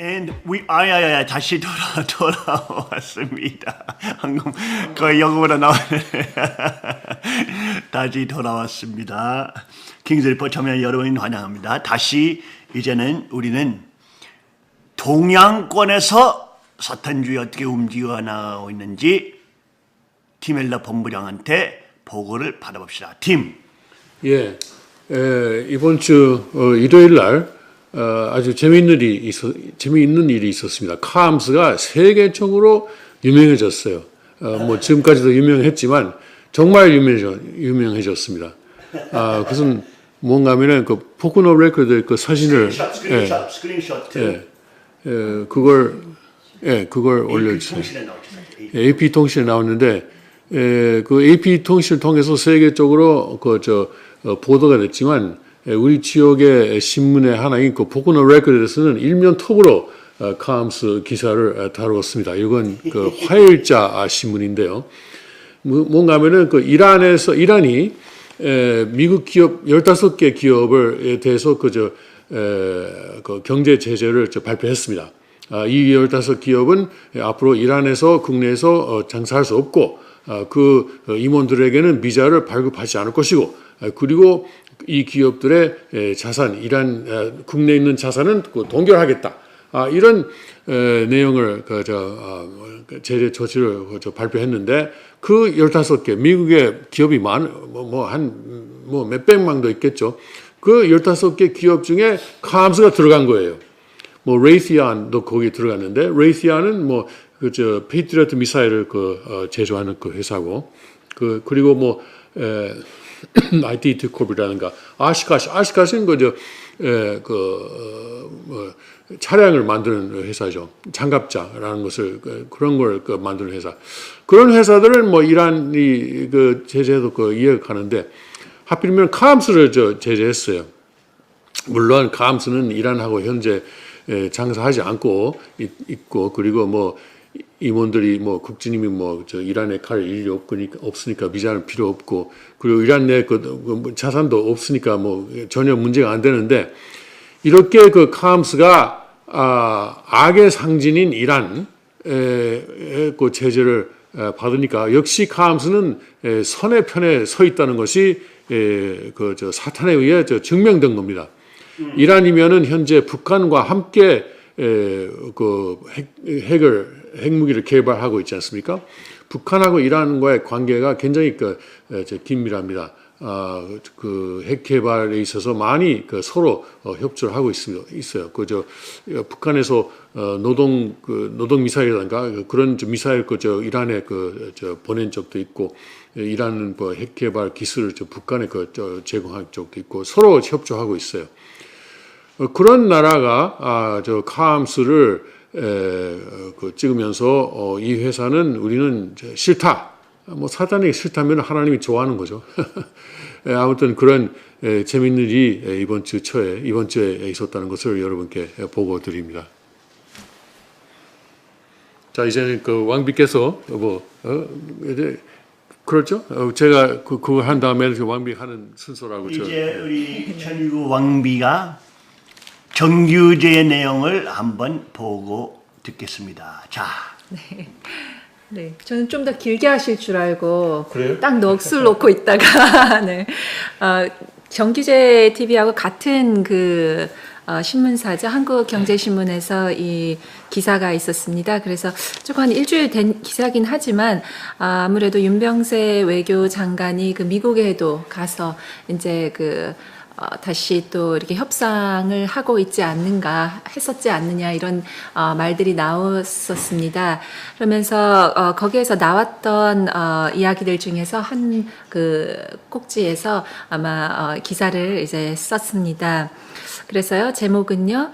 And 다시 돌아왔습니다. 방금 거의 영어보다 나오네. 다시 돌아왔습니다. 킹스리포 참여 여러분 환영합니다. 다시 이제는 우리는 동양권에서 사탄주의 어떻게 움직여 나가고 있는지 팀 엘러 본부장한테 보고를 받아봅시다. 팀. 예, 이번 주 일요일 날 아주 재미있는 일이 있었습니다. 카암스가 세계적으로 유명해졌어요. 뭐 지금까지도 유명했지만 정말 유명해졌습니다. 그것은 뭔가 하면은 그 포크노 레코드 그 사진을 스크린샷. 그걸 올려주세요. AP 통신에 나왔는데 그 AP 통신을 통해서 세계적으로 보도가 됐지만 우리 지역의 신문의 하나인 그 포크노 레코드에서는 일면 톱으로 카암스 기사를 다루었습니다. 이건 그 화요일자 신문인데요. 뭔가 하면은 그 이란이 미국 기업 15개 기업에 대해서 그 경제 제재를 발표했습니다. 이 15기업은 앞으로 이란에서 국내에서 장사할 수 없고 그 임원들에게는 비자를 발급하지 않을 것이고 그리고 이 기업들의 자산, 이란 국내에 있는 자산은 동결하겠다. 이런 내용을 제재 조치를 발표했는데 그 15개 미국의 기업이 한 몇백만도 있겠죠. 그 15개 기업 중에 카암스가 들어간 거예요. 레이시안도 거기 들어갔는데 레이시안은 페이트리어트 미사일을 제조하는 그 회사고 그리고 IT 디코비라든가 아시카시는 차량을 만드는 회사죠. 장갑차라는 것을 그런 걸 만드는 회사. 그런 회사들은 이란이 제재도 이해가 가는데 하필이면 카암스를 제재했어요. 물론 카암스는 이란하고 현재 장사하지 않고 있고 그리고 임원들이 국진님이 이란에 갈 일이 없으니까 비자는 필요 없고 그리고 이란 내 자산도 없으니까 전혀 문제가 안 되는데 이렇게 카암스가 악의 상징인 이란의 제재를 받으니까 역시 카암스는 선의 편에 서 있다는 것이 사탄에 의해 증명된 겁니다. 이란이면은 현재 북한과 함께 핵무기를 개발하고 있지 않습니까? 북한하고 이란과의 관계가 굉장히 긴밀합니다. 핵 개발에 있어서 많이 서로 협조를 하고 있어요. 북한에서 노동 미사일이라든가 그런 미사일 이란에 보낸 적도 있고, 이란은 핵 개발 기술을 북한에 제공한 적도 있고 서로 협조하고 있어요. 그런 나라가 카암스를 찍으면서 이 회사는 우리는 싫다. 사단이 싫다면 하나님이 좋아하는 거죠. 아무튼 그런 재밌는 일이 이번 주에 있었다는 것을 여러분께 보고 드립니다. 자, 이제는 왕비께서 그렇죠? 제가 그거 한 다음에 왕비 하는 순서라고 이제 우리 천유 왕비가 정규제의 내용을 한번 보고 듣겠습니다. 자. 네, 저는 좀 더 길게 하실 줄 알고 그래요? 딱 넋을 놓고 있다가 정규제 TV하고 같은 신문사죠. 한국경제신문에서 이 기사가 있었습니다. 그래서 조금 한 일주일 된 기사긴 하지만 아무래도 윤병세 외교장관이 미국에도 가서 이제 다시 또 이렇게 협상을 하고 있지 않는가, 했었지 않느냐, 이런 말들이 나왔었습니다. 그러면서 거기에서 나왔던 이야기들 중에서 한 꼭지에서 아마 기사를 이제 썼습니다. 그래서요, 제목은요,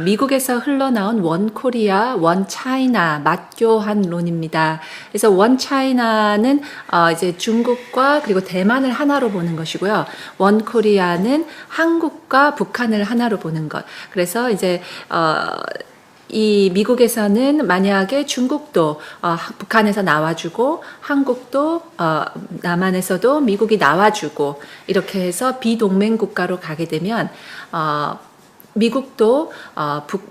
미국에서 흘러나온 원 코리아, 원 차이나 맞교환론입니다. 그래서 원 차이나는 이제 중국과 그리고 대만을 하나로 보는 것이고요. 원 코리아는 한국과 북한을 하나로 보는 것. 그래서 이제 이 미국에서는 만약에 중국도 북한에서 나와주고 한국도 남한에서도 미국이 나와주고 이렇게 해서 비동맹 국가로 가게 되면 미국도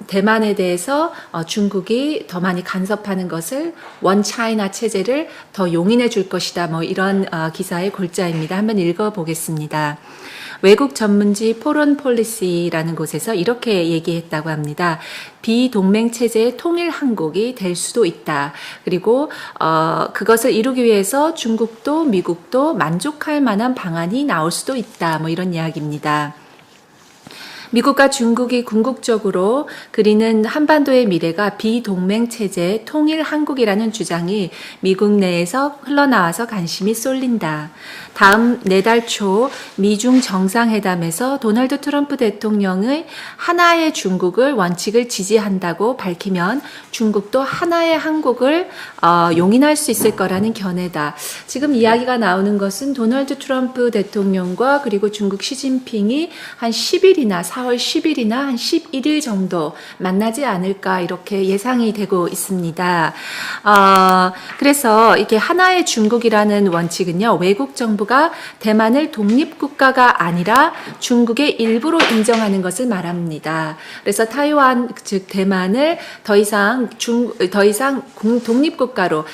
대만에 대해서 중국이 더 많이 간섭하는 것을 원 차이나 체제를 더 용인해 줄 것이다. 뭐 이런 기사의 골자입니다. 한번 읽어보겠습니다. 외국 전문지 포런 폴리시라는 곳에서 이렇게 얘기했다고 합니다. 비동맹 체제의 통일 한국이 될 수도 있다. 그리고 그것을 이루기 위해서 중국도 미국도 만족할 만한 방안이 나올 수도 있다. 뭐 이런 이야기입니다. 미국과 중국이 궁극적으로 그리는 한반도의 미래가 비동맹 체제 통일 한국이라는 주장이 미국 내에서 흘러나와서 관심이 쏠린다. 다음 내달 초 미중 정상회담에서 도널드 트럼프 대통령의 하나의 중국을 원칙을 지지한다고 밝히면 중국도 하나의 한국을 용인할 수 있을 거라는 견해다. 지금 이야기가 나오는 것은 도널드 트럼프 대통령과 그리고 중국 시진핑이 한 10일이나 4월 10일이나 한 11일 정도 만나지 않을까 이렇게 예상이 되고 있습니다. 그래서 이게 하나의 중국이라는 원칙은요, 외국 정부가 대만을 독립국가가 아니라 중국의 일부로 인정하는 것을 말합니다. 그래서 타이완, 즉 대만을 더 이상 독립국가로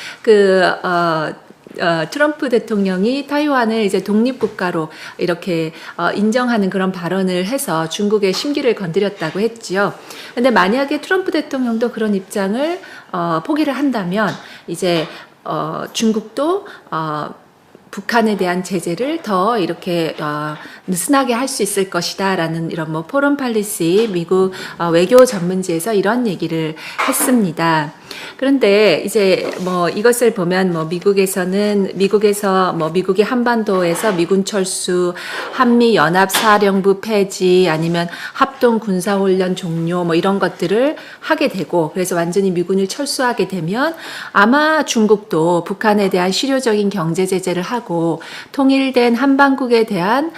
트럼프 대통령이 타이완을 이제 독립국가로 이렇게 인정하는 그런 발언을 해서 중국의 심기를 건드렸다고 했지요. 근데 만약에 트럼프 대통령도 그런 입장을 포기를 한다면 이제 중국도 북한에 대한 제재를 더 이렇게 느슨하게 할 수 있을 것이다라는 이런 뭐 포럼 팔리시 미국 외교 전문지에서 이런 얘기를 했습니다. 그런데 이제 뭐 이것을 보면 뭐 미국에서 뭐 미국이 한반도에서 미군 철수, 한미 연합 사령부 폐지 아니면 합동 군사 훈련 종료 뭐 이런 것들을 하게 되고 그래서 완전히 미군을 철수하게 되면 아마 중국도 북한에 대한 실효적인 경제 제재를 하고 통일된 한반도에 대한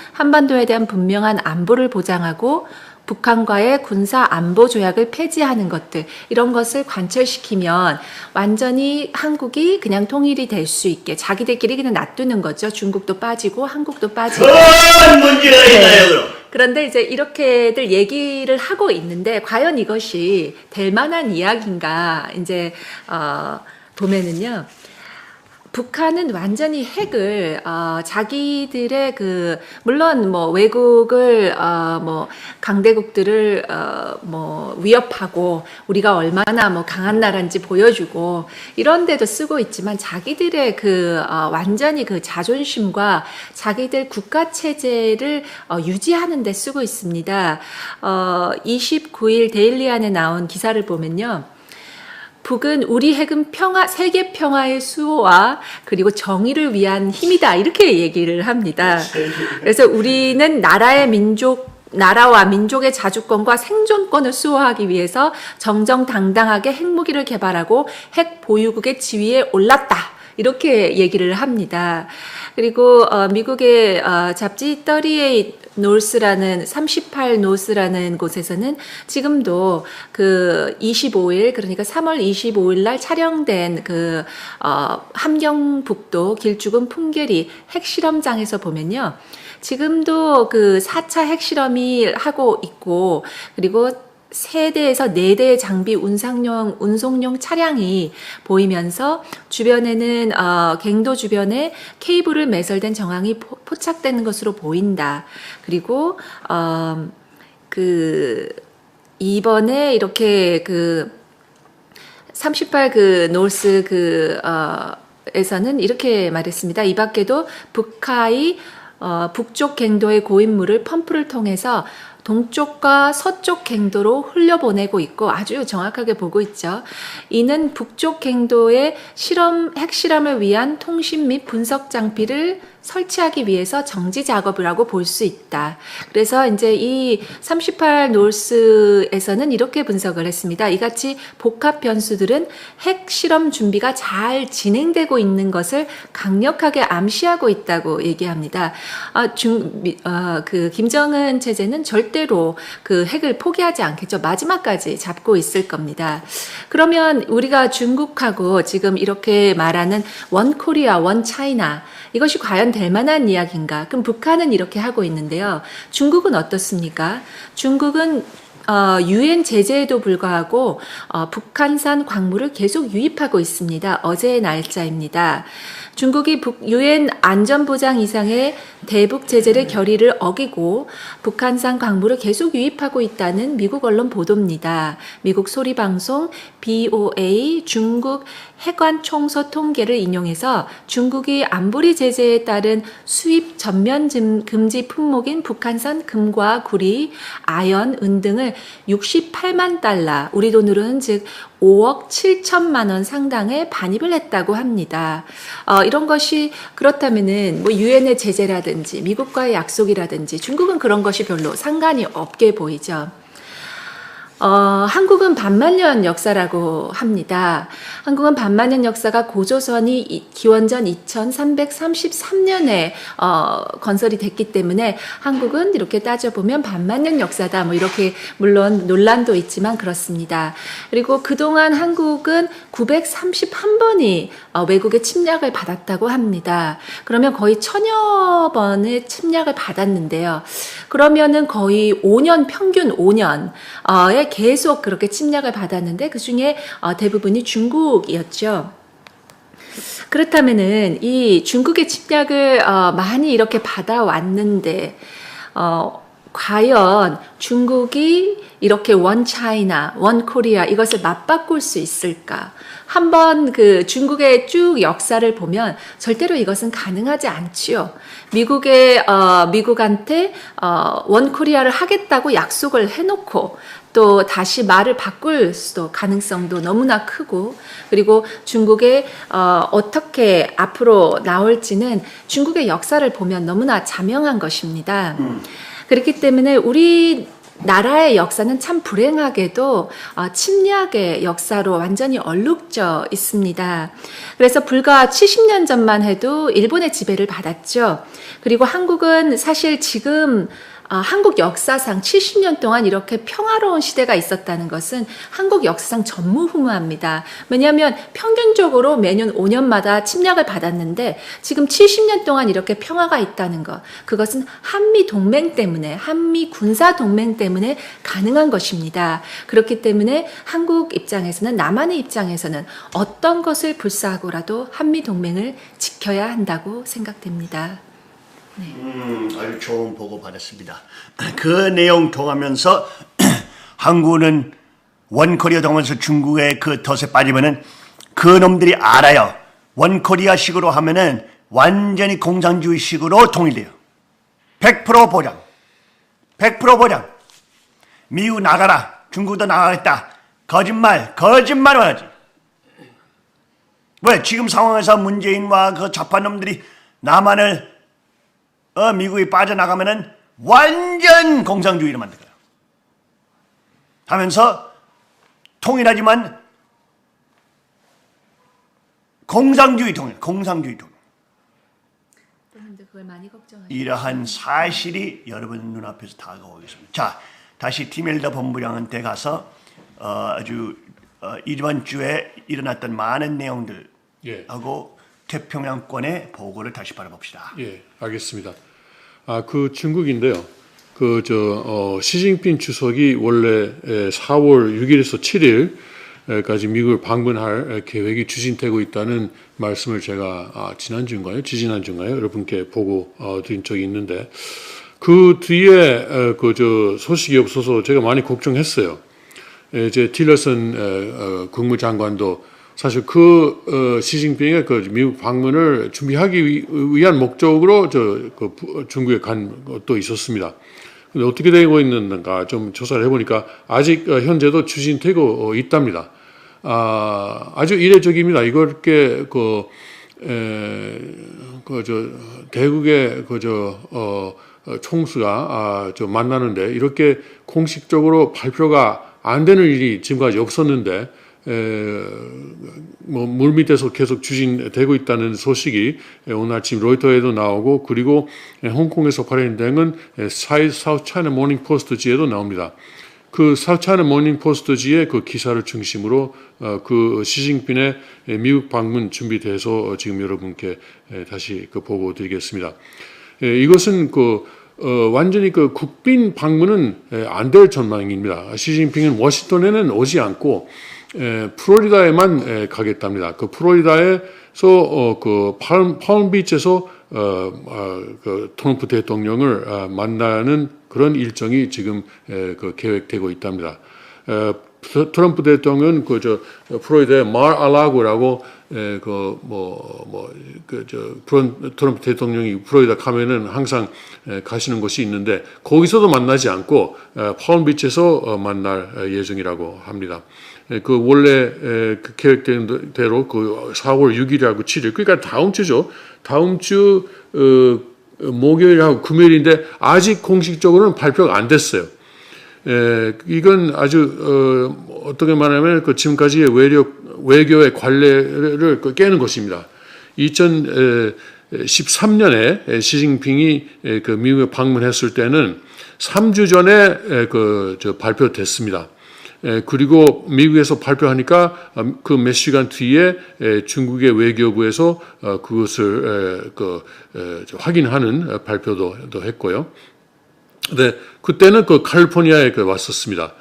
분명한 안보를 보장하고 북한과의 군사 안보 조약을 폐지하는 것들 이런 것을 관철시키면 완전히 한국이 그냥 통일이 될 수 있게 자기들끼리 그냥 놔두는 거죠. 중국도 빠지고 한국도 빠지고. 큰 문제가 있나요, 그럼? 그런데 이제 이렇게들 얘기를 하고 있는데 과연 이것이 될 만한 이야기인가 이제 보면은요. 북한은 완전히 핵을 자기들의 물론 뭐 외국을 뭐 강대국들을 뭐 위협하고 우리가 얼마나 뭐 강한 나라인지 보여주고 이런 데도 쓰고 있지만 자기들의 완전히 자존심과 자기들 국가 체제를 유지하는 데 쓰고 있습니다. 29일 데일리안에 나온 기사를 보면요. 북은 우리 핵은 세계 평화의 수호와 그리고 정의를 위한 힘이다 이렇게 얘기를 합니다. 그래서 우리는 나라와 민족의 자주권과 생존권을 수호하기 위해서 정정당당하게 핵무기를 개발하고 핵 보유국의 지위에 올랐다. 이렇게 얘기를 합니다. 그리고 미국의 잡지 38 노스라는 곳에서는 지금도 25일 그러니까 3월 25일 날 촬영된 함경북도 길쭉은 풍계리 핵실험장에서 보면요. 지금도 4차 핵실험이 하고 있고 그리고 3대에서 4대의 장비 운송용 차량이 보이면서 주변에는 갱도 주변에 케이블을 매설된 정황이 포착되는 것으로 보인다. 그리고 이번에 이렇게 38 노스 에서는 이렇게 말했습니다. 이 밖에도 북한이 북쪽 갱도의 고인물을 펌프를 통해서 동쪽과 서쪽 갱도로 흘려보내고 있고 아주 정확하게 보고 있죠. 이는 북쪽 갱도의 핵실험을 위한 통신 및 분석 장비를 설치하기 위해서 정지 작업이라고 볼 수 있다. 그래서 이제 이 38 노스에서는 이렇게 분석을 했습니다. 이같이 복합 변수들은 핵 실험 준비가 잘 진행되고 있는 것을 강력하게 암시하고 있다고 얘기합니다. 김정은 체제는 절대로 핵을 포기하지 않겠죠. 마지막까지 잡고 있을 겁니다. 그러면 우리가 중국하고 지금 이렇게 말하는 원 코리아, 원 차이나 이것이 과연 될 만한 이야기인가? 그럼 북한은 이렇게 하고 있는데요. 중국은 어떻습니까? 중국은 유엔 제재에도 불구하고 북한산 광물을 계속 유입하고 있습니다. 어제의 날짜입니다. 중국이 유엔 안전보장 이상의 대북 제재를 결의를 어기고 북한산 광물을 계속 유입하고 있다는 미국 언론 보도입니다. 미국 소리방송 BOA 중국 해관총서 통계를 인용해서 중국이 안보리 제재에 따른 수입 전면 금지 품목인 북한산 금과 구리, 아연, 은 등을 68만 달러, 우리 돈으로는 즉 5억 7천만 원 상당의 반입을 했다고 합니다. 이런 것이 그렇다면은 뭐 유엔의 제재라든지 미국과의 약속이라든지 중국은 그런 것이 별로 상관이 없게 보이죠. 한국은 반만년 역사라고 합니다. 한국은 반만년 역사가 고조선이 기원전 2333년에 건설이 됐기 때문에 한국은 이렇게 따져보면 반만년 역사다. 뭐 이렇게 물론 논란도 있지만 그렇습니다. 그리고 그동안 한국은 931번이 외국의 침략을 받았다고 합니다. 그러면 거의 1000여 번의 침략을 받았는데요. 그러면은 거의 5년, 평균 5년에 계속 그렇게 침략을 받았는데 그 중에 대부분이 중국이었죠. 그렇다면은 이 중국의 침략을 많이 이렇게 받아왔는데 과연 중국이 이렇게 원 차이나, 원 코리아 이것을 맞바꿀 수 있을까? 한번 그 중국의 쭉 역사를 보면 절대로 이것은 가능하지 않지요. 미국한테 원 코리아를 하겠다고 약속을 해놓고 또 다시 말을 바꿀 수도 가능성도 너무나 크고 그리고 중국의 어떻게 앞으로 나올지는 중국의 역사를 보면 너무나 자명한 것입니다. 그렇기 때문에 우리 나라의 역사는 참 불행하게도 침략의 역사로 완전히 얼룩져 있습니다. 그래서 불과 70년 전만 해도 일본의 지배를 받았죠. 그리고 한국은 사실 지금 한국 역사상 70년 동안 이렇게 평화로운 시대가 있었다는 것은 한국 역사상 전무후무합니다. 왜냐하면 평균적으로 매년 5년마다 침략을 받았는데 지금 70년 동안 이렇게 평화가 있다는 것, 그것은 한미 동맹 때문에, 한미 군사 동맹 때문에 가능한 것입니다. 그렇기 때문에 한국 입장에서는, 남한의 입장에서는 어떤 것을 불사하고라도 한미 동맹을 지켜야 한다고 생각됩니다. 아주 좋은 보고 받았습니다. 그 내용 통하면서 한국은 원코리아 통하면서 중국의 그 덫에 빠지면은 그 놈들이 알아요. 원코리아식으로 하면은 완전히 공산주의식으로 통일돼요. 100% 보장. 100% 보장. 미국 나가라. 중국도 나가겠다. 거짓말 하지. 왜? 지금 상황에서 문재인과 그 좌파놈들이 남한을 미국이 빠져나가면은 완전 공산주의로 만들 거야. 하면서 통일하지만 공산주의 통일. 그걸 많이 걱정하죠. 이러한 사실이 여러분 눈앞에서 다가오고 있습니다. 자, 다시 티멜더 본부장한테 가서 아주 이번 주에 일어났던 많은 내용들하고 태평양권의 보고를 다시 바라봅시다. 예, 알겠습니다. 그 중국인데요. 시진핑 주석이 원래 4월 6일에서 7일까지 미국을 방문할 계획이 추진되고 있다는 말씀을 제가 지지난주인가요? 여러분께 보고 드린 적이 있는데 그 뒤에 소식이 없어서 제가 많이 걱정했어요. 이제 틸러슨 국무장관도 사실 시진핑의 미국 방문을 준비하기 위한 목적으로 중국에 간 것도 있었습니다. 근데 어떻게 되고 있는가 좀 조사를 해보니까 아직 현재도 추진되고 있답니다. 아주 이례적입니다. 이렇게 대국의 총수가 만나는데 이렇게 공식적으로 발표가 안 되는 일이 지금까지 없었는데 물밑에서 계속 추진되고 있다는 소식이 오늘 아침 로이터에도 나오고 그리고 홍콩에서 발행된 사우스 차이나 모닝 포스트지에도 나옵니다. 그 사우스 차이나 모닝 포스트지의 그 기사를 중심으로 그 시진핑의 미국 방문 준비돼서 지금 여러분께 다시 보고 드리겠습니다. 이것은 완전히 그 국빈 방문은 안 될 전망입니다. 시진핑은 워싱턴에는 오지 않고 플로리다에만 가겠답니다. 그 플로리다에서 그 palm-beach에서 그 트럼프 대통령을 만나는 그런 일정이 지금 그 계획되고 있답니다. 트럼프 대통령은 플로리다의 마르-알라고라고 트럼프 대통령이 플로리다 가면은 항상 가시는 곳이 있는데 거기서도 만나지 않고 palm-beach에서 만날 예정이라고 합니다. 그 원래 그 계획된 대로 그 4월 6일하고 7일 그러니까 다음 주죠. 다음 주 목요일하고 금요일인데 아직 공식적으로는 발표가 안 됐어요. 이건 아주 어떻게 말하면 그 지금까지의 외교의 관례를 깨는 것입니다. 2013년에 시진핑이 그 미국에 방문했을 때는 3주 전에 발표됐습니다. 그리고 미국에서 발표하니까 그 몇 시간 뒤에 중국의 외교부에서 그것을 확인하는 발표도 했고요. 네, 그때는 그 캘리포니아에 왔었습니다.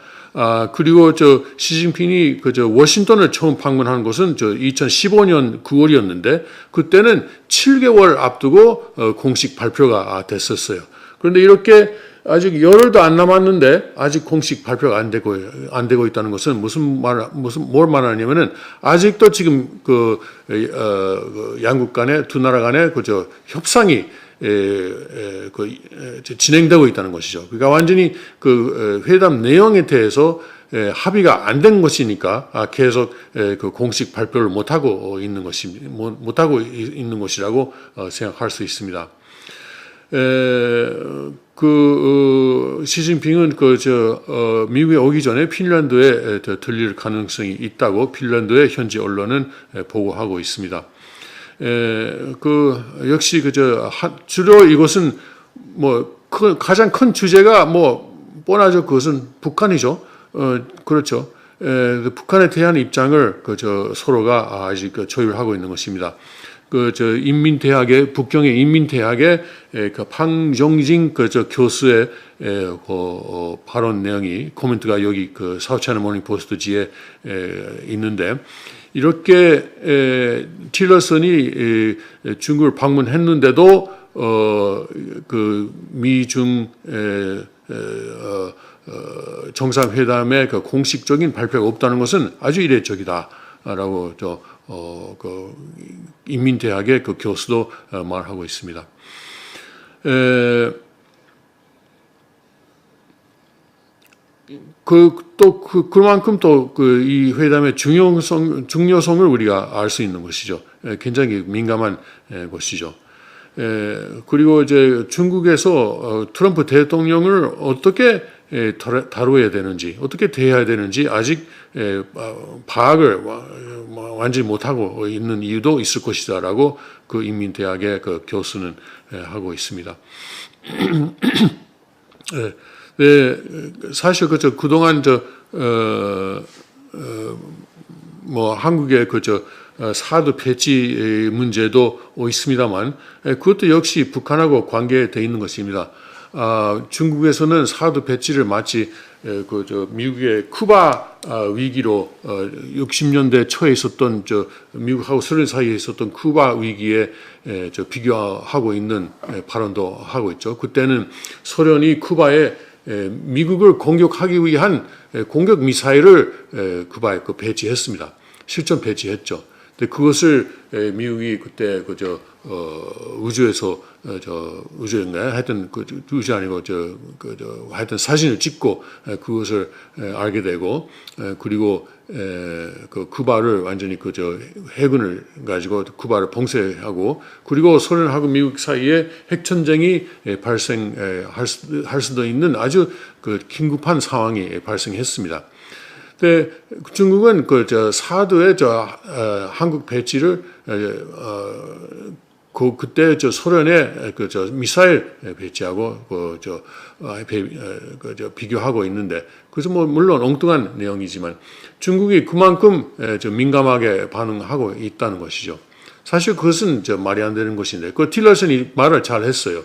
그리고 시진핑이 워싱턴을 처음 방문한 것은 2015년 9월이었는데 그때는 7개월 앞두고 공식 발표가 됐었어요. 그런데 이렇게 아직 열흘도 안 남았는데 아직 공식 발표가 안 되고 있다는 것은 뭘 말하냐면은 아직도 지금 양국 간에 두 나라 간에 협상이 진행되고 있다는 것이죠. 그러니까 완전히 그 회담 내용에 대해서 합의가 안 된 것이니까 계속 그 공식 발표를 못 하고 있는 것이라고 생각할 수 있습니다. 시진핑은 미국에 오기 전에 핀란드에 들릴 가능성이 있다고 핀란드의 현지 언론은 보고하고 있습니다. 역시 주로 이것은 가장 큰 주제가 뻔하죠. 그것은 북한이죠. 그렇죠. 북한에 대한 입장을 서로가 아직 조율하고 있는 것입니다. 인민대학의 북경의 인민대학의 팡종징 교수의 발언 내용이 코멘트가 여기 사우차이나 모닝 포스트지에 있는데 이렇게 틸러슨이 중국을 방문했는데도 미중 정상회담의 공식적인 발표가 없다는 것은 아주 이례적이다라고 인민대학의 교수도 말하고 있습니다. 그만큼 또 이 회담의 중요성을 우리가 알 수 있는 것이죠. 굉장히 민감한 것이죠. 그리고 이제 중국에서 트럼프 대통령을 어떻게 다루어야 되는지, 어떻게 대해야 되는지 아직 파악을 완전히 못하고 있는 이유도 있을 것이다라고 그 인민대학의 교수는 하고 있습니다. 사실 그동안 한국의 사드 배치 문제도 있습니다만 그것도 역시 북한하고 관계되어 있는 것입니다. 중국에서는 사드 배치를 마치 미국의 쿠바 위기로 60년대 초에 있었던 미국하고 소련 사이에 있었던 쿠바 위기에 비교하고 있는 발언도 하고 있죠. 그때는 소련이 쿠바에 미국을 공격하기 위한 공격 미사일을 쿠바에 배치했습니다. 실전 배치했죠. 근데 그것을 미국이 그때 우주에서 우주였나요? 하여튼 우주 아니고 하여튼 사진을 찍고 그것을 알게 되고 그리고 쿠바를 완전히 해군을 가지고 쿠바를 봉쇄하고 그리고 소련하고 미국 사이에 핵전쟁이 발생할 수도 있는 아주 긴급한 상황이 발생했습니다. 근데 중국은 사드의 한국 배치를 그때 소련의 미사일 배치하고 비교하고 있는데 그래서 물론 엉뚱한 내용이지만 중국이 그만큼 민감하게 반응하고 있다는 것이죠. 사실 그것은 말이 안 되는 것인데 틸러슨이 말을 잘 했어요.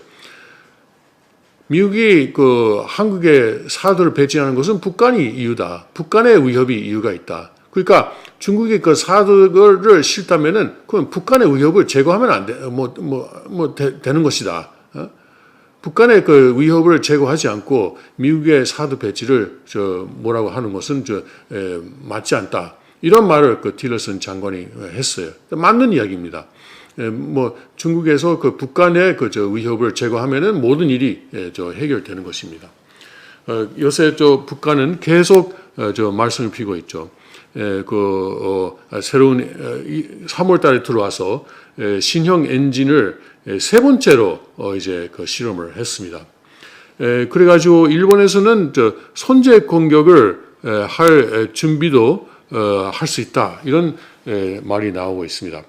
미국이 그 한국에 사도를 배치하는 것은 북한이 이유다. 북한의 위협이 이유가 있다. 그러니까 중국이 그 사도를 싫다면은 그건 북한의 위협을 제거하면 안 돼. 되는 것이다. 북한의 그 위협을 제거하지 않고 미국의 사드 배치를 뭐라고 하는 것은 맞지 않다. 이런 말을 그 틸러슨 장관이 했어요. 맞는 이야기입니다. 중국에서 그 북한의 그 위협을 제거하면은 모든 일이 해결되는 것입니다. 요새 북한은 계속 말썽을 피고 있죠. 새로운 3월달에 들어와서 신형 엔진을 세 번째로 이제 그 실험을 했습니다. 그래가지고 일본에서는 선제 공격을 할 준비도 할 수 있다 이런 말이 나오고 있습니다.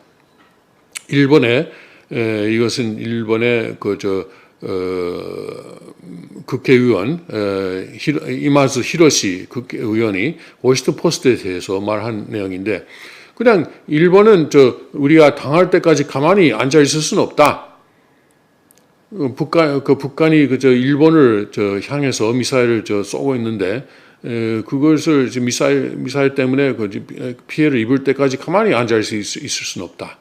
일본에 이것은 일본의 국회의원 이마즈 히로시 국회의원이 워싱턴 포스트에 대해서 말한 내용인데 그냥 일본은 우리가 당할 때까지 가만히 앉아 있을 수는 없다. 북한이 일본을 향해서 미사일을 쏘고 있는데 그것을 미사일 때문에 피해를 입을 때까지 가만히 앉아 있을 수는 없다.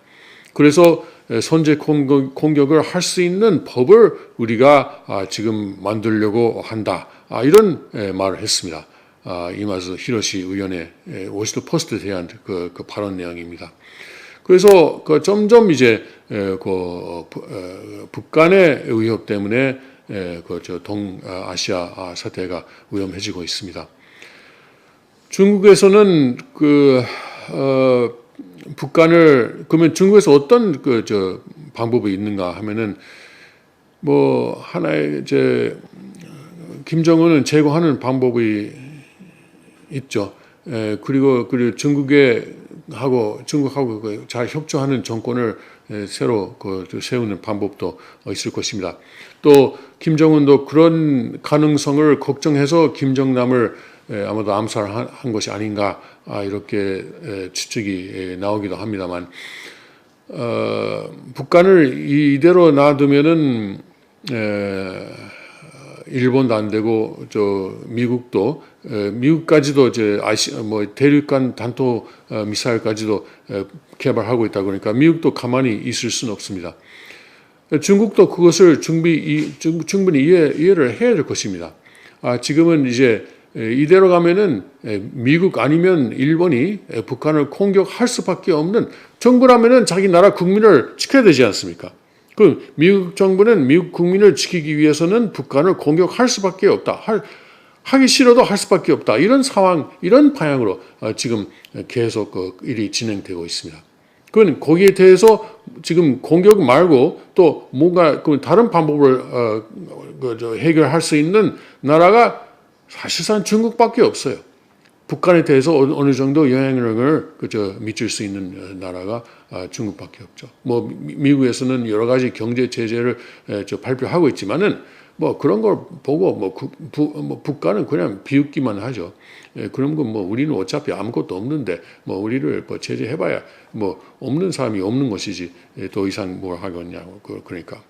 그래서 선제 공격을 할 수 있는 법을 우리가 지금 만들려고 한다. 이런 말을 했습니다. 이마즈 히로시 의원의 워싱턴 포스트에 대한 그 발언 내용입니다. 그래서 점점 이제 북한의 위협 때문에 동아시아 사태가 위험해지고 있습니다. 중국에서는 북한을 그러면 중국에서 어떤 방법이 있는가 하면은 하나의 김정은은 제거하는 방법이 있죠. 그리고 중국하고 잘 협조하는 정권을 새로 세우는 방법도 있을 것입니다. 또 김정은도 그런 가능성을 걱정해서 김정남을 아마도 암살한 것이 아닌가 이렇게 추측이 나오기도 합니다만 북한을 이대로 놔두면은 일본도 안 되고 미국도 미국까지도 대륙간 단토 미사일까지도 개발하고 있다 그러니까 미국도 가만히 있을 수는 없습니다. 중국도 그것을 충분히 이해를 해야 될 것입니다. 지금은 이제 이대로 가면은 미국 아니면 일본이 북한을 공격할 수밖에 없는 정부라면은 자기 나라 국민을 지켜야 되지 않습니까? 그 미국 정부는 미국 국민을 지키기 위해서는 북한을 공격할 수밖에 없다. 하기 싫어도 할 수밖에 없다. 이런 상황, 이런 방향으로 지금 계속 일이 진행되고 있습니다. 그건 거기에 대해서 지금 공격 말고 또 뭔가 다른 방법을 해결할 수 있는 나라가 사실상 중국밖에 없어요. 북한에 대해서 어느 정도 영향력을 미칠 수 있는 나라가 중국밖에 없죠. 미국에서는 여러 가지 경제 제재를 발표하고 있지만은 그런 걸 보고 북한은 그냥 비웃기만 하죠. 그런 건 우리는 어차피 아무것도 없는데 우리를 제재해봐야 없는 사람이 없는 것이지 더 이상 뭘 하겠냐고 그러니까.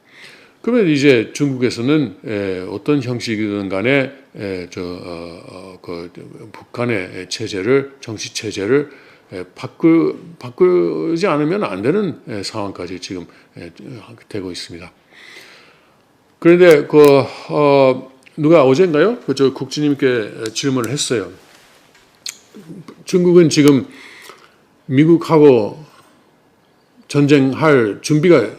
그러면 이제 중국에서는 어떤 형식이든 간에 북한의 정치 체제를 바꾸지 않으면 안 되는 상황까지 지금 되고 있습니다. 그런데 누가 어젠가요? 국장님께 질문을 했어요. 중국은 지금 미국하고 전쟁할 준비가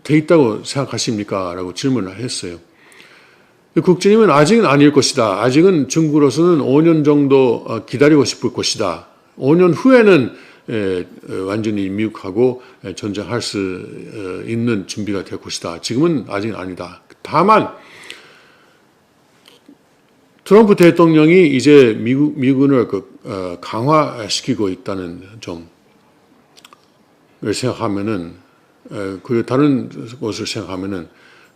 돼 있다고 생각하십니까? 라고 질문을 했어요. 국장님은 아직은 아닐 것이다. 아직은 중국으로서는 5년 정도 기다리고 싶을 것이다. 5년 후에는 완전히 미국하고 전쟁할 수 있는 준비가 될 것이다. 지금은 아직은 아니다. 다만 트럼프 대통령이 이제 미군을 강화시키고 있다는 점을 생각하면은 그 다른 것을 생각하면은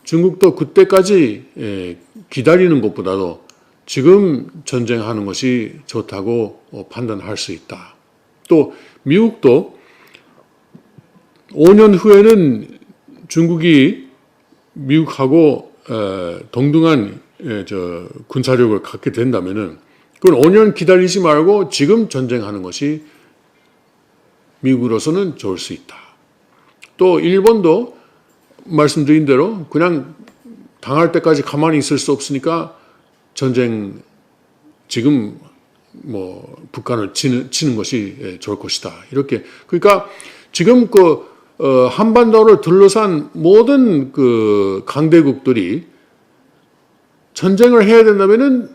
중국도 그때까지 기다리는 것보다도 지금 전쟁하는 것이 좋다고 판단할 수 있다. 또 미국도 5년 후에는 중국이 미국하고 동등한 군사력을 갖게 된다면은 그건 5년 기다리지 말고 지금 전쟁하는 것이 미국으로서는 좋을 수 있다. 또 일본도 말씀드린 대로 그냥 당할 때까지 가만히 있을 수 없으니까 전쟁 지금 북한을 치는 것이 좋을 것이다. 이렇게 그러니까 지금 한반도를 둘러싼 모든 강대국들이 전쟁을 해야 된다면은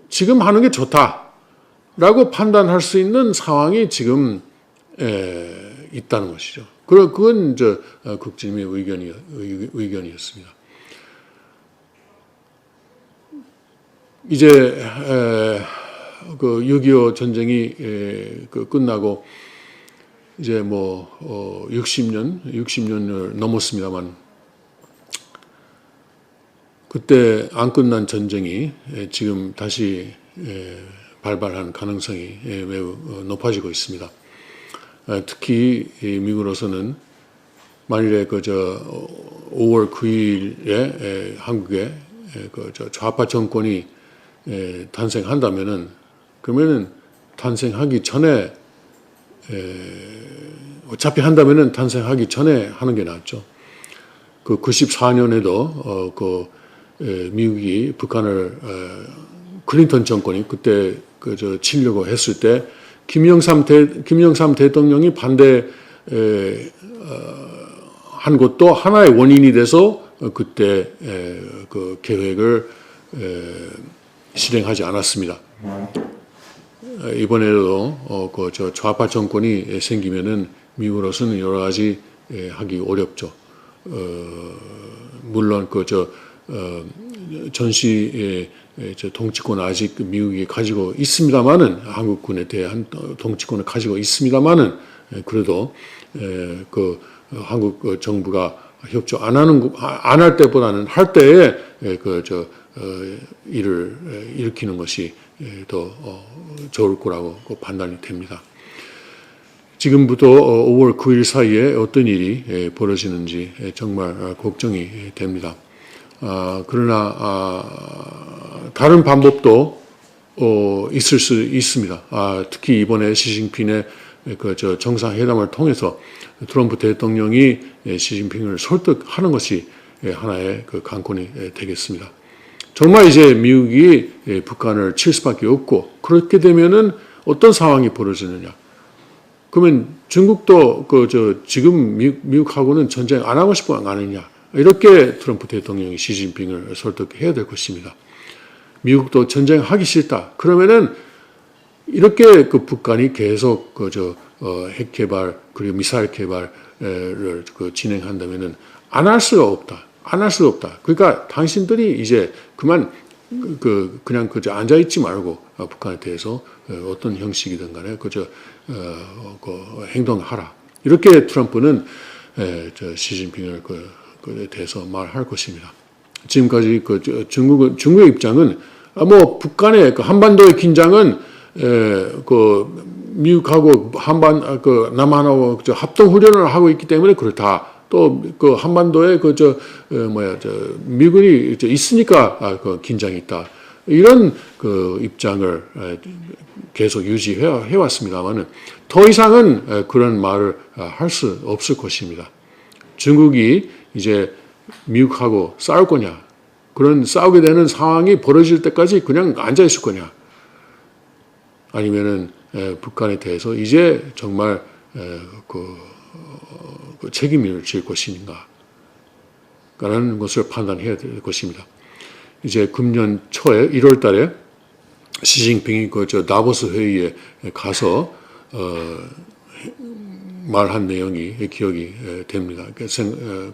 지금 하는 게 좋다라고 판단할 수 있는 상황이 지금 있다는 것이죠. 그건 국진님의 의견이었습니다. 이제 6.25 전쟁이 끝나고 이제 60년을 넘었습니다만 그때 안 끝난 전쟁이 지금 다시 발발한 가능성이 매우 높아지고 있습니다. 특히 미국으로서는 만일에 5월 9일에 한국에 좌파 정권이 탄생한다면은 그러면은 탄생하기 전에 어차피 한다면은 탄생하기 전에 하는 게 낫죠. 94년에도 미국이 북한을 클린턴 정권이 그때 치려고 했을 때 김영삼 대통령이 반대한 것도 하나의 원인이 돼서 그때 계획을 실행하지 않았습니다. 이번에도 좌파 정권이 생기면은 미국으로서는 여러 가지 하기 어렵죠. 물론 전시 통치권 아직 미국이 가지고 있습니다만은 한국군에 대한 통치권을 가지고 있습니다만은 그래도 한국 정부가 협조 안 할 때보다는 할 때에 일을 일으키는 것이 더 좋을 거라고 판단이 됩니다. 지금부터 5월 9일 사이에 어떤 일이 벌어지는지 정말 걱정이 됩니다. 그러나 다른 방법도 있을 수 있습니다. 특히 이번에 시진핑의 정상회담을 통해서 트럼프 대통령이 시진핑을 설득하는 것이 하나의 관건이 되겠습니다. 정말 이제 미국이 북한을 칠 수밖에 없고 그렇게 되면은 어떤 상황이 벌어지느냐? 그러면 중국도 지금 미국하고는 전쟁 안 하고 싶어 안 하느냐? 이렇게 트럼프 대통령이 시진핑을 설득해야 될 것입니다. 미국도 전쟁하기 싫다. 그러면은 이렇게 북한이 계속 핵 개발 그리고 미사일 개발을 진행한다면은 안 할 수가 없다. 안 할 수가 없다. 그러니까 당신들이 이제 그냥 앉아 있지 말고 북한에 대해서 어떤 형식이든 간에 행동하라. 이렇게 트럼프는 시진핑을 대해서 말할 것입니다. 지금까지 중국의 입장은 북한의 한반도의 긴장은 미국하고 남한하고 합동 훈련을 하고 있기 때문에 그렇다. 또 한반도에 미군이 있으니까 긴장이 있다. 이런 입장을 계속 유지해 왔습니다만은 더 이상은 그런 말을 할 수 없을 것입니다. 중국이 이제 미국하고 싸울 거냐? 그런 싸우게 되는 상황이 벌어질 때까지 그냥 앉아 있을 거냐? 아니면은 북한에 대해서 이제 정말 책임을 질 것인가? 라는 것을 판단해야 될 것입니다. 이제 금년 초에 1월 달에 시진핑이 다보스 회의에 가서 말한 내용이 기억이 됩니다.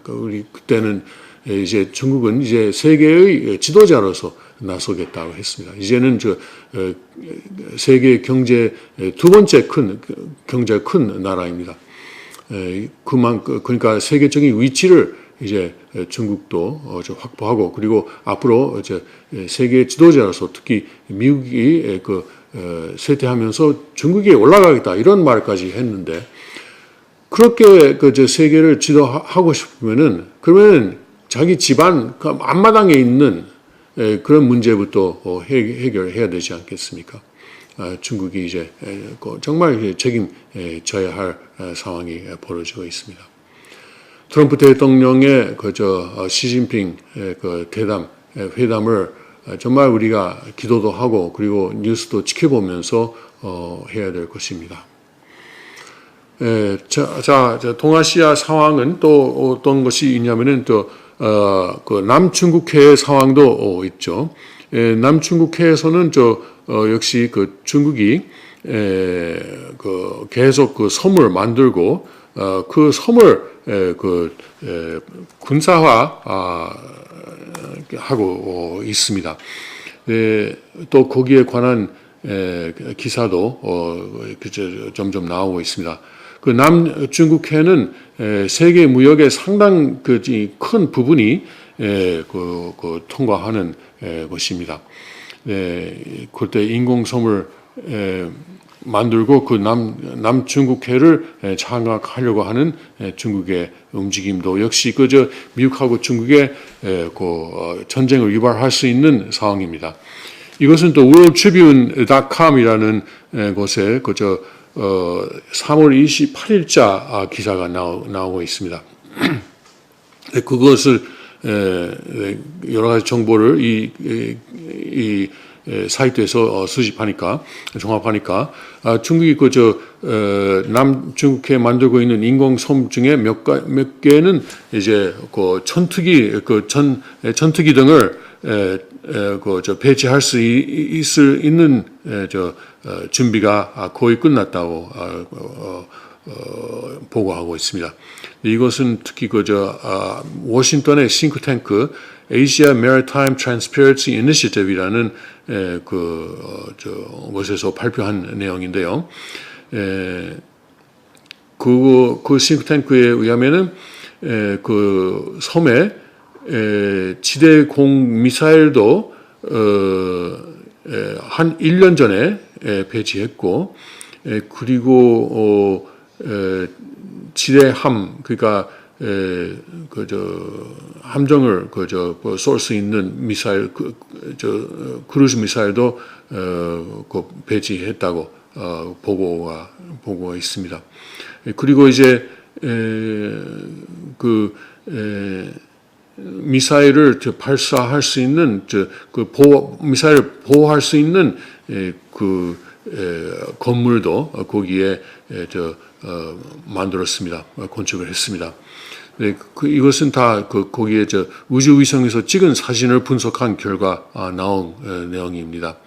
우리 그때는 이제 중국은 이제 세계의 지도자로서 나서겠다고 했습니다. 이제는 세계 경제 두 번째 경제 큰 나라입니다. 그러니까 세계적인 위치를 이제 중국도 확보하고 그리고 앞으로 세계 지도자로서 특히 미국이 쇠퇴하면서 중국이 올라가겠다 이런 말까지 했는데 그렇게 세계를 지도하고 싶으면은 그러면 자기 집안 앞마당에 있는 그런 문제부터 해결해야 되지 않겠습니까? 중국이 이제 정말 책임져야 할 상황이 벌어지고 있습니다. 트럼프 대통령의 시진핑 회담을 정말 우리가 기도도 하고 그리고 뉴스도 지켜보면서 해야 될 것입니다. 동아시아 상황은 또 어떤 것이 있냐면은 그 남중국해 상황도 있죠. 남중국해에서는 역시 그 중국이 계속 그 섬을 만들고 그 섬을 군사화 하고 있습니다. 또 거기에 관한 기사도 점점 나오고 있습니다. 그 남중국해는 세계 무역의 상당 큰 부분이 통과하는 것입니다. 그때 인공섬을 만들고 그 남중국해를 장악하려고 하는 중국의 움직임도 역시 미국하고 중국의 전쟁을 유발할 수 있는 상황입니다. 이것은 또 worldtribune.com이라는 곳에 3월 28일자 기사가 나오고 있습니다. 그것을 여러 가지 정보를 이 사이트에서 수집하니까 종합하니까 중국이 남중국해에 만들고 있는 인공섬 중에 몇 개는 이제 전투기 등을 배치할 수 있는 준비가 거의 끝났다고 보고하고 있습니다. 이것은 특히 워싱턴의 싱크탱크 Asia Maritime Transparency Initiative이라는 곳에서 발표한 내용인데요. 그 싱크탱크에 의하면은 그 섬에 지대공 미사일도 한 1년 전에 배치했고, 그리고 지대함, 그러니까 함정을 쏠 수 있는 미사일, 크루즈 미사일도 배치했다고 보고가 있습니다. 그리고 이제 미사일을 발사할 수 있는 미사일을 보호할 수 있는 건물도 거기에 만들었습니다. 건축을 했습니다. 이것은 다 거기에 우주위성에서 찍은 사진을 분석한 결과 나온 내용입니다.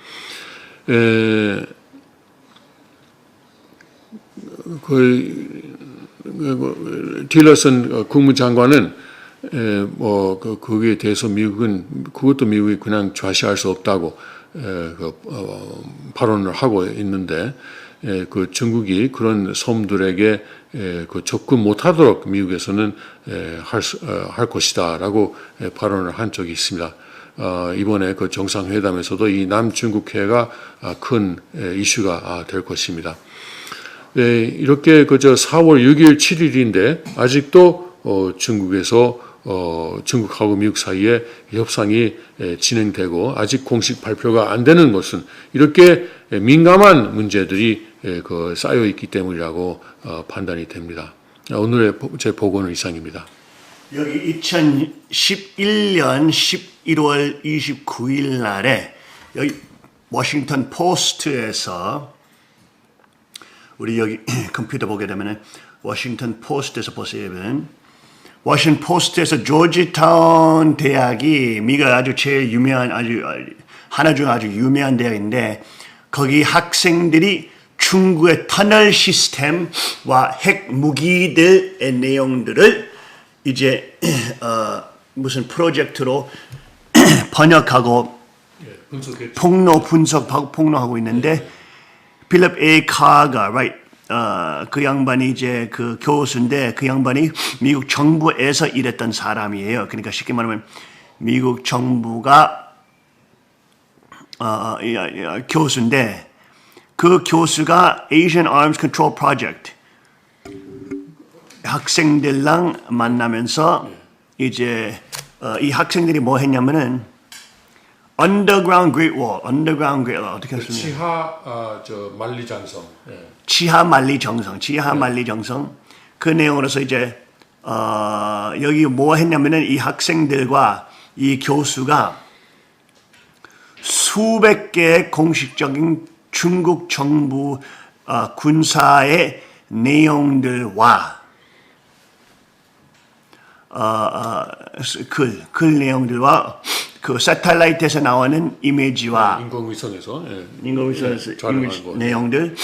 틸러슨 국무장관은 거기에 대해서 미국이 그냥 좌시할 수 없다고 발언을 하고 있는데, 중국이 그런 섬들에게 접근 못하도록 미국에서는 할 것이다라고 발언을 한 적이 있습니다. 이번에 정상회담에서도 이 남중국해가 큰 이슈가 될 것입니다. 이렇게 4월 6일, 7일인데 아직도 중국에서 중국하고 미국 사이에 협상이 진행되고 아직 공식 발표가 안 되는 것은 이렇게 민감한 문제들이 쌓여 있기 때문이라고 판단이 됩니다. 오늘의 제 보고는 이상입니다. 여기 2011년 11월 29일 날에 여기 워싱턴 포스트에서 우리 여기 컴퓨터 보게 되면은 워싱턴 포스트에서 보세요. 워싱턴 포스트에서 조지타운 대학이 미국 아주 제일 유명한 하나 중 아주 유명한 대학인데 거기 학생들이 중국의 터널 시스템과 핵 무기들의 내용들을 이제 무슨 프로젝트로 번역하고 분석하고 폭로하고 있는데 필립 A. 카가 그 양반이 이제 그 교수인데 그 양반이 미국 정부에서 일했던 사람이에요. 그러니까 쉽게 말하면 미국 정부가 교수인데 그 교수가 Asian Arms Control Project 학생들랑 만나면서 이제 이 학생들이 뭐 했냐면은 Underground Great Wall, Underground Great Wall 어떻게 했습니까? 지하 만리장성. 예. 지하 만리정성, 지하 만리정성 그 내용으로서 이제 여기 뭐 했냐면은 이 학생들과 이 교수가 수백 개의 공식적인 중국 정부 군사의 내용들과 글 내용들과 그 새텔라이트에서 나오는 이미지와 인공위성에서 인공위성에서 촬영한 이미지 거. 내용들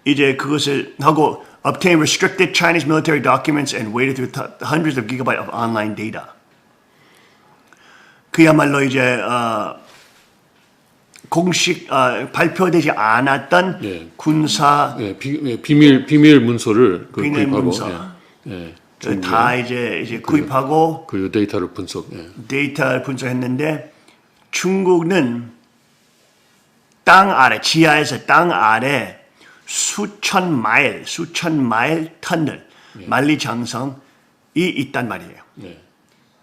이제 그것을 하고 obtain restricted Chinese military documents and waded through hundreds of gigabytes of online data. 그야말로 이제 공식 발표되지 않았던 군사 비밀 문서를 비밀 구입하고 문서. 예. 다 이제 구입하고 그리고 데이터를 분석. 데이터를 분석했는데 중국은 땅 아래 지하에서 땅 아래 수천 마일 터널 만리장성이 있단 말이에요. 네.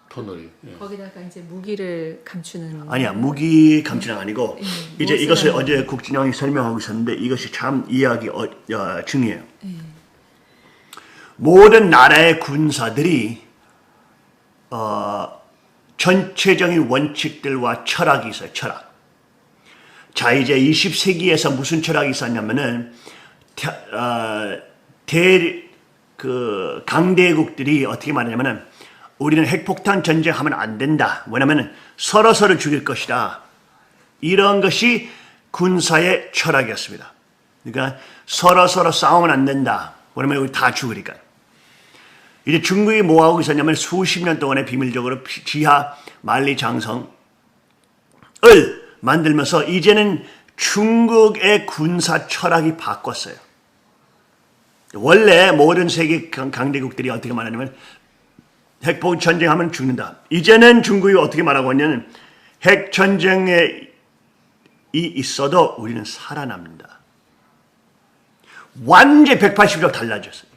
터널이. 거기다가 이제 무기를 감추는 아니야 무기 감지는 아니고 이제 무엇을 이것을 하는 어제 국진영이 설명하고 있었는데 이것이 참 이해하기 중요해요. 모든 나라의 군사들이 전체적인 원칙들과 철학이 있어요. 철학. 자 이제 20세기에서 무슨 철학이 있었냐면은 강대국들이 어떻게 말하냐면은 우리는 핵폭탄 전쟁하면 안 된다. 왜냐면은 서로 죽일 것이다. 이런 것이 군사의 철학이었습니다. 그러니까 서로 싸우면 안 된다. 왜냐면 우리 다 죽으니까. 이제 중국이 뭐 하고 있었냐면 수십 년 동안에 비밀적으로 지하 만리장성을 만들면서 이제는 중국의 군사 철학이 바꿨어요. 원래 모든 세계 강대국들이 어떻게 말하냐면 핵폭 전쟁하면 죽는다. 이제는 중국이 어떻게 말하고 있냐면 핵 전쟁에 있어도 우리는 살아남는다. 완전히 180도 달라졌어요.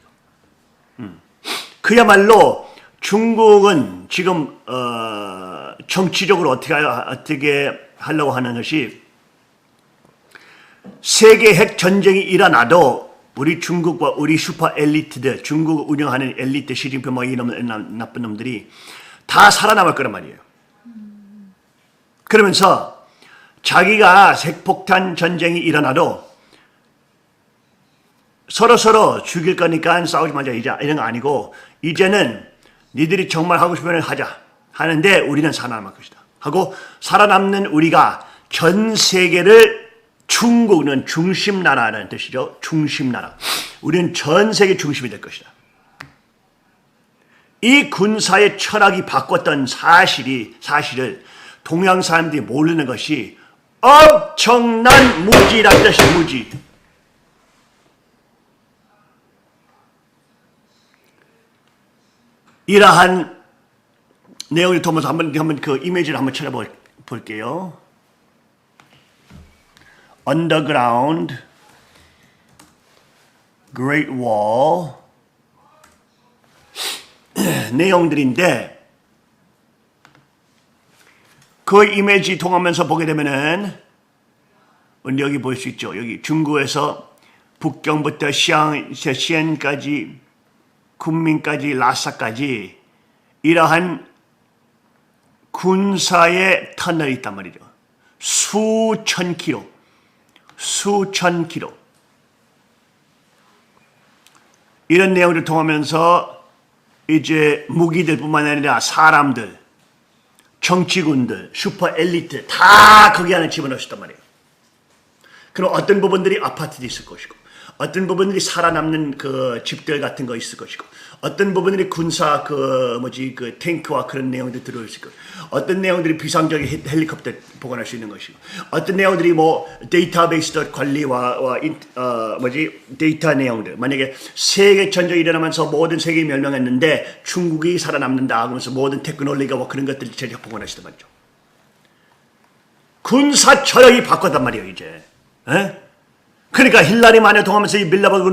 그야말로 중국은 지금 정치적으로 어떻게 하려고 하는 것이 세계 핵 전쟁이 일어나도 우리 중국과 우리 슈퍼 엘리트들, 중국 운영하는 엘리트 시진핑 뭐 이런 나쁜 놈들이 다 살아남을 거란 말이에요. 그러면서 자기가 핵폭탄 전쟁이 일어나도 서로 죽일 거니까 싸우지 말자 이런 거 아니고 이제는 니들이 정말 하고 싶으면 하자 하는데 우리는 살아남을 것이다 하고 살아남는 우리가 전 세계를 중국은 중심나라라는 뜻이죠. 중심나라. 우리는 전 세계 중심이 될 것이다. 이 군사의 철학이 바꿨던 사실을 동양 사람들이 모르는 것이 엄청난 무지라는 뜻이 무지. 이러한 내용을 통해서 한번 그 이미지를 한번 찾아볼게요. Underground Great Wall 내용들인데 그 이미지 통하면서 보게 되면은 여기 볼 수 있죠. 여기 중국에서 북경부터 시안까지 군민까지 라사까지 이러한 군사의 터널이 있단 말이죠. 수천 킬로. 이런 내용을 통하면서 이제 무기들뿐만 아니라 사람들, 정치군들, 슈퍼 엘리트 다 거기 안에 집어넣으셨단 말이에요. 그럼 어떤 부분들이 아파트도 있을 것이고 어떤 부분들이 살아남는 그 집들 같은 거 있을 것이고 어떤 부분들이 군사 그 탱크와 그런 내용들이 들어있을 것이고 어떤 내용들이 비상적인 헬리콥터 보관할 수 있는 것이고 어떤 내용들이 뭐 데이터베이스 관리와 데이터 내용들 만약에 세계 전쟁이 일어나면서 모든 세계가 멸망했는데 중국이 살아남는다 하면서 모든 테크놀로지가 뭐 그런 것들을 제가 보관하시단 말이죠. 군사 철학이 바꿨단 말이에요 이제. 에? 그러니까 힐라리 만에 통하면서 이 빌라버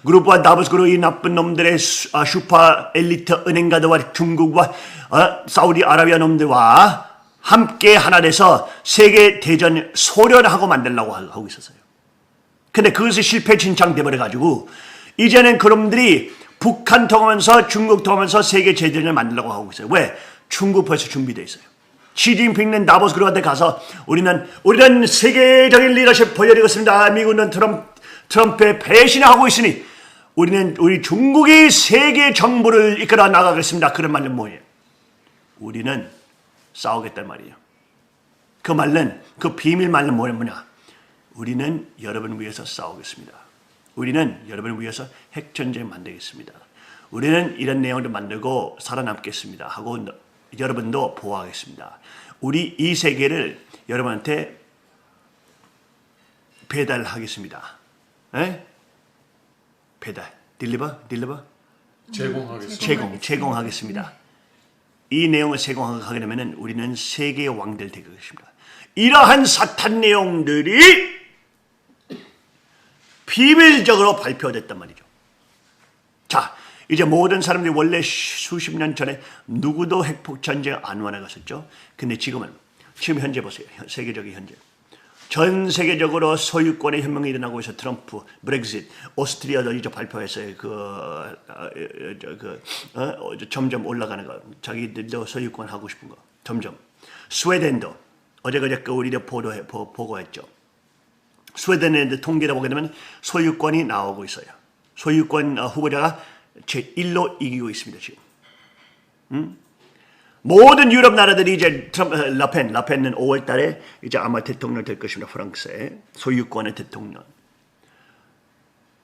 그룹과 다보스 그룹 이 나쁜 놈들의 슈퍼 엘리트 은행가들과 중국과 사우디아라비아 놈들과 함께 하나 돼서 세계 대전 소련하고 만들려고 하고 있었어요. 근데 그것이 실패 진창돼 버려가지고 이제는 그놈들이 북한 통하면서 중국 통하면서 세계 대전을 만들려고 하고 있어요. 왜? 중국 벌써 준비돼 있어요. 시진핑은 다보스 그런 데 가서 우리는 세계적인 리더십 보여드리겠습니다. 미국은 트럼프에 배신하고 있으니 우리 중국이 세계 정부를 이끌어 나가겠습니다. 그런 말은 뭐예요? 우리는 싸우겠단 말이에요. 그 말은 그 비밀 말은 뭐냐? 우리는 여러분을 위해서 싸우겠습니다. 우리는 여러분을 위해서 핵전쟁 만들겠습니다. 우리는 이런 내용을 만들고 살아남겠습니다. 하고 여러분도 보호하겠습니다. 우리 이 세계를 여러분한테 배달하겠습니다. 에? 배달, 딜리버? 제공하겠습니다. 이 내용을 제공하게 되면 우리는 세계의 왕들 되게 것입니다. 이러한 사탄 내용들이 비밀적으로 발표됐단 말이죠. 자, 이제 모든 사람들이 원래 수십 년 전에 누구도 핵폭 전쟁 안 원하겠었죠. 근데 지금 현재 보세요. 세계적인 현재. 전 세계적으로 소유권의 혁명이 일어나고 있어. 트럼프, 브렉sit, 오스트리아도 이제 발표했어요. 점점 올라가는 거. 자기들도 소유권 하고 싶은 거. 점점. 스웨덴도 어제 우리도 보고했죠. 스웨덴의 통계를 보게 되면 소유권이 나오고 있어요. 소유권 후보자가 제1로 이기고 있습니다. 지금. 모든 유럽 나라들이 이제 라펜은 5월 달에 이제 아마 대통령 될 것입니다. 프랑스의 소유권의 대통령.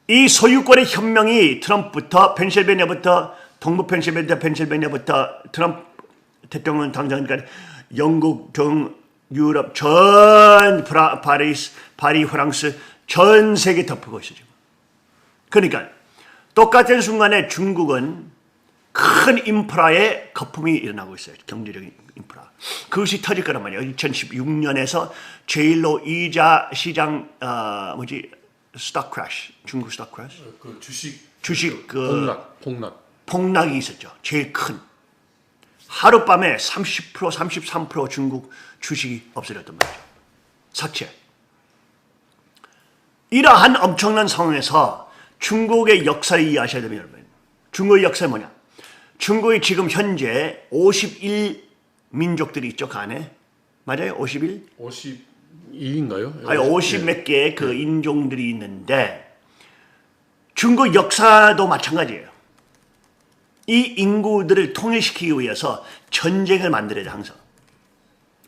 이 소유권의 혁명이 트럼프부터 펜실베니아부터 동부 펜실베니아부터 트럼프 대통령 당선까지 영국 등 유럽 전 파리 프랑스 전 세계 덮고 있어요. 그러니까 똑같은 순간에 중국은 큰 인프라에 거품이 일어나고 있어요. 경제적인 인프라. 그것이 터질 거란 말이에요. 2016년에서 제일로 이자 시장 스톡 크래시, 중국 스톡 크래시. 그 주식 폭락이 있었죠. 제일 큰. 하룻밤에 30%, 33% 중국 주식이 없어졌단 말이죠. 삭제. 이러한 엄청난 상황에서 중국의 역사를 이해하셔야 됩니다, 여러분. 중국의 역사는 뭐냐? 중국이 지금 현재 51민족들이 있죠, 그 안에. 맞아요? 51? 52인가요? 아니, 50 몇 개의 그 인종들이 있는데 중국 역사도 마찬가지예요. 이 인구들을 통일시키기 위해서 전쟁을 만들어야 돼, 항상.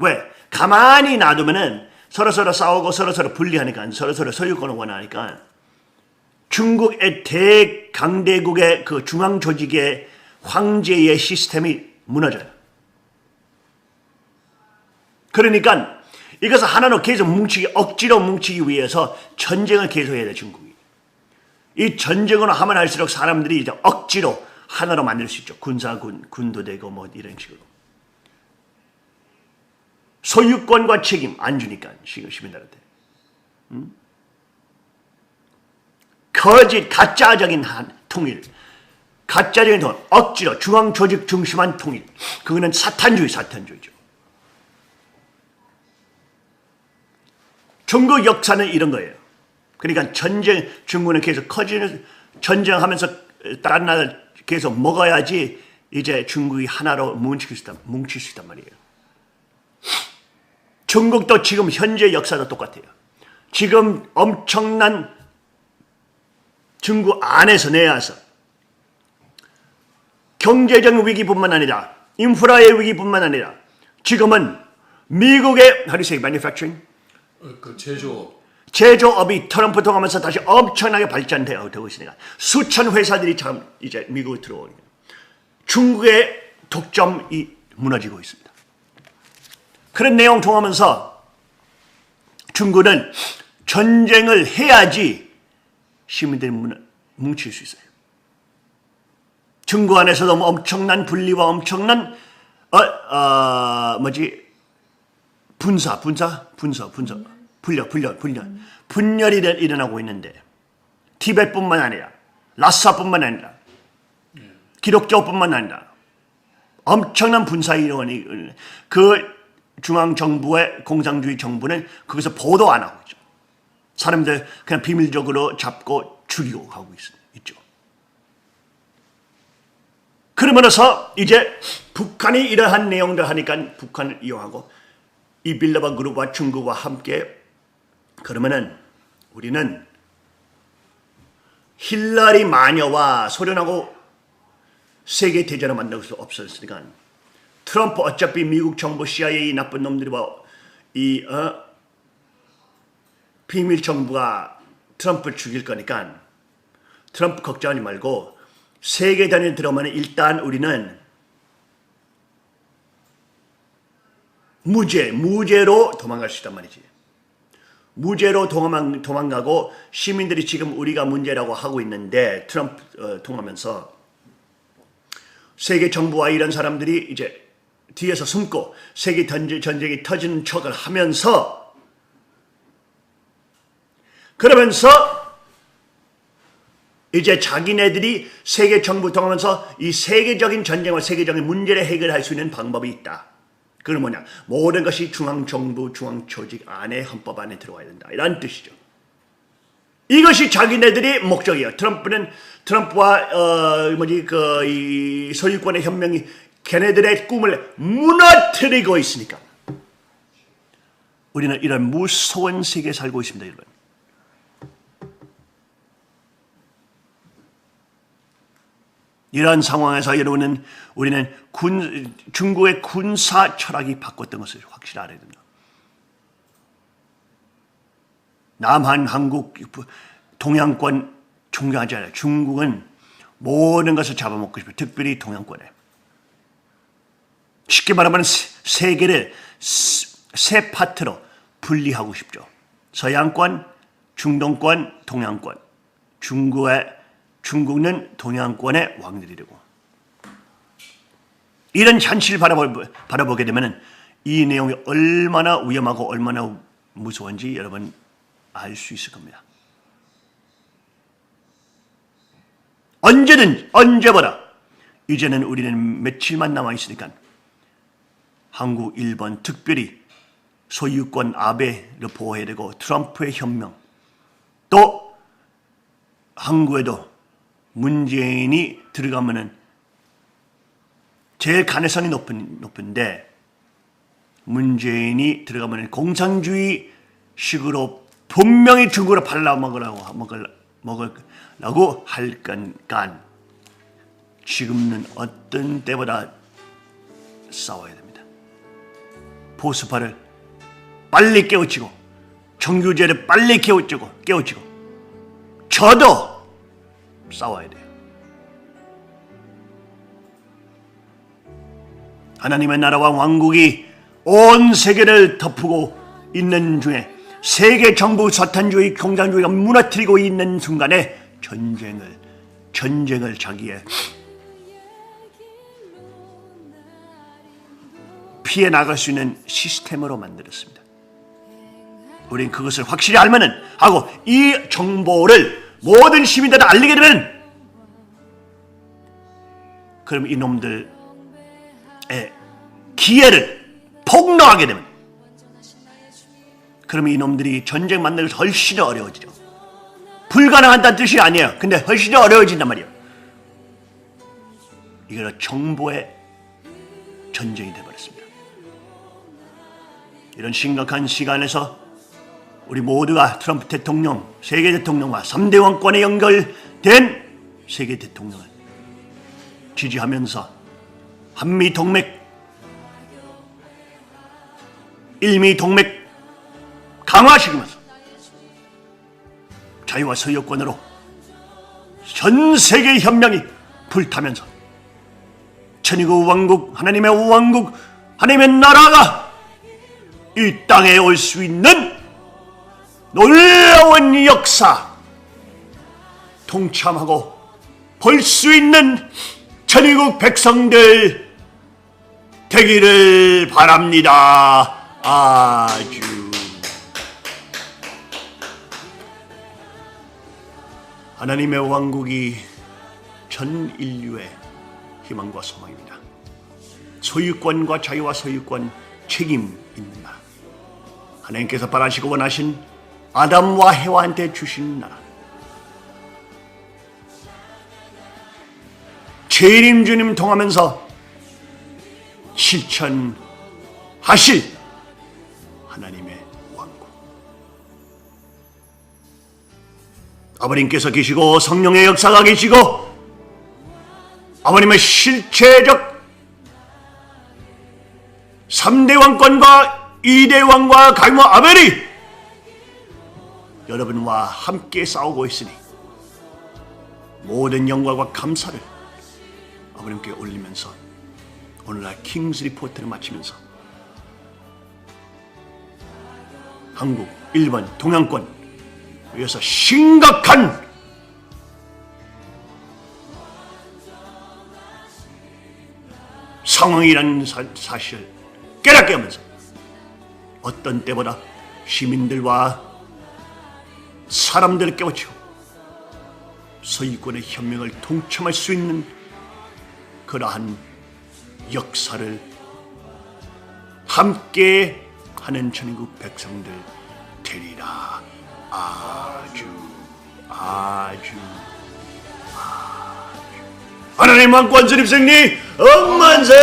왜? 가만히 놔두면은 서로 싸우고 서로 분리하니까, 서로 소유권을 원하니까 중국의 대강대국의 그 중앙 조직의 황제의 시스템이 무너져요. 그러니까 이것을 하나로 계속 억지로 뭉치기 위해서 전쟁을 계속해야 돼, 중국이. 이 전쟁으로 하면 할수록 사람들이 이제 억지로 하나로 만들 수 있죠. 군도 되고 뭐 이런 식으로. 소유권과 책임 안 주니까 시민들한테. 거짓 가짜적인 통일, 가짜적인 돈, 억지로 중앙 조직 중심한 통일. 그거는 사탄주의죠. 중국 역사는 이런 거예요. 그러니까 중국은 계속 전쟁하면서 다른 나라 계속 먹어야지 이제 중국이 하나로 뭉칠 수 있단 말이에요. 중국도 지금 현재 역사도 똑같아요. 지금 엄청난 중국 안에서 내야서 경제적 위기뿐만 아니라 인프라의 위기뿐만 아니라 지금은 미국의 how do you say manufacturing? 그 제조업이 트럼프 통하면서 다시 엄청나게 발전되고 있으니까 수천 회사들이 참 이제 미국에 들어오니까 중국의 독점이 무너지고 있습니다. 그런 내용 통하면서 중국은 전쟁을 해야지 시민들이 뭉칠 수 있어요. 중국 안에서도 엄청난 분리와 엄청난 분열이 일어나고 있는데 티벳뿐만 아니라 라사뿐만 아니라 기독교뿐만 아니라 엄청난 분사이 일어나니 그 중앙정부의 공산주의 정부는 거기서 보도 안 하고 있죠. 사람들 그냥 비밀적으로 잡고 죽이고 가고 있죠. 그러면서 이제 북한이 이러한 내용들 하니까 북한을 이용하고 이 빌더버 그룹과 중국과 함께 그러면은 우리는 힐러리 마녀와 소련하고 세계 대전을 만들 수 없었으니까 트럼프 어차피 미국 정부 CIA 나쁜 놈들과 이 비밀 정부가 트럼프를 죽일 거니까 트럼프 걱정하지 말고 세계 단위로 들어오면 일단 우리는 무죄로 도망갈 수 있단 말이지. 무죄로 도망가고 시민들이 지금 우리가 문제라고 하고 있는데 트럼프 통하면서 세계 정부와 이런 사람들이 이제 뒤에서 숨고 세계 전쟁이 터지는 척을 하면서 그러면서 이제 자기네들이 세계 정부 통하면서 이 세계적인 전쟁과 세계적인 문제를 해결할 수 있는 방법이 있다. 그건 뭐냐? 모든 것이 중앙정부, 중앙조직 안에 헌법 안에 들어와야 된다. 이런 뜻이죠. 이것이 자기네들의 목적이에요. 트럼프와 이 소유권의 혁명이 걔네들의 꿈을 무너뜨리고 있으니까 우리는 이런 무서운 세계에 살고 있습니다, 여러분. 이런 상황에서 우리는 중국의 군사 철학이 바꿨던 것을 확실히 알아야 됩니다. 남한, 한국, 동양권 존경하지 않아요. 중국은 모든 것을 잡아먹고 싶어요. 특별히 동양권에. 쉽게 말하면 세계를 세 파트로 분리하고 싶죠. 서양권, 중동권, 동양권. 중국은 동양권의 왕들이 되고 이런 현실을 바라보게 되면 이 내용이 얼마나 위험하고 얼마나 무서운지 여러분 알 수 있을 겁니다. 언제보다 이제는 우리는 며칠만 남아있으니까 한국, 일본 특별히 소유권 아베를 보호해야 되고 트럼프의 혁명 또 한국에도 문재인이 들어가면은 제일 가능성이 높은데 문재인이 들어가면은 공산주의 식으로 분명히 중국으로 먹으려고 할 거니까 지금은 어떤 때보다 싸워야 됩니다. 보수파를 빨리 깨우치고 정규제를 빨리 깨우치고 저도 싸워야 돼요. 하나님의 나라와 왕국이 온 세계를 덮고 있는 중에 세계 정부 사탄주의 공산주의가 무너뜨리고 있는 순간에 전쟁을 자기의 피해 나갈 수 있는 시스템으로 만들었습니다. 우린 그것을 확실히 알면은 하고 이 정보를 모든 시민들한테 알리게 되면 그럼 이놈들의 기회를 폭로하게 되면 그러면 이놈들이 전쟁 만들기 훨씬 어려워지죠. 불가능한다는 뜻이 아니에요. 근데 훨씬 어려워진단 말이에요. 이거는 정보의 전쟁이 되어버렸습니다. 이런 심각한 시간에서 우리 모두가 트럼프 대통령, 세계 대통령과 3대 왕권에 연결된 세계 대통령을 지지하면서 한미 동맹, 일미 동맹 강화시키면서 자유와 소유권으로 전 세계 혁명이 불타면서 천의국 왕국, 하나님의 왕국, 하나님의 나라가 이 땅에 올 수 있는 놀라운 역사 동참하고 볼 수 있는 천의국 백성들 되기를 바랍니다. 아주 하나님의 왕국이 전 인류의 희망과 소망입니다. 소유권과 자유와 소유권 책임 있는 나라. 하나님께서 바라시고 원하신 아담과 해와한테 주신 나라. 재림 주님 통하면서 실천하실 하나님의 왕국. 아버님께서 계시고 성령의 역사가 계시고 아버님의 실체적 3대 왕권과 2대 왕과 가이모 아벨이 여러분과 함께 싸우고 있으니 모든 영광과 감사를 아버님께 올리면서 오늘날 킹스 리포트를 마치면서 한국, 일본, 동양권 위해서 심각한 상황이라는 사실을 깨닫게 하면서 어떤 때보다 시민들과 사람들을 깨우치고 서기권의 혁명을 동참할 수 있는 그러한 역사를 함께 하는 천국 백성들 되리라. 아주 하나님 왕권 수립승리 억만세.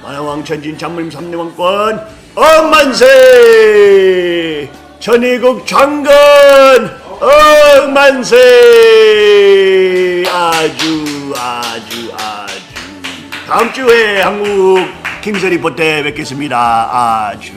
만왕 천진 장모님 3대 왕권 억만세. 전의국 장건 억만세. 아주 다음 주에 한국 킹스 리포트에 뵙겠습니다. 아주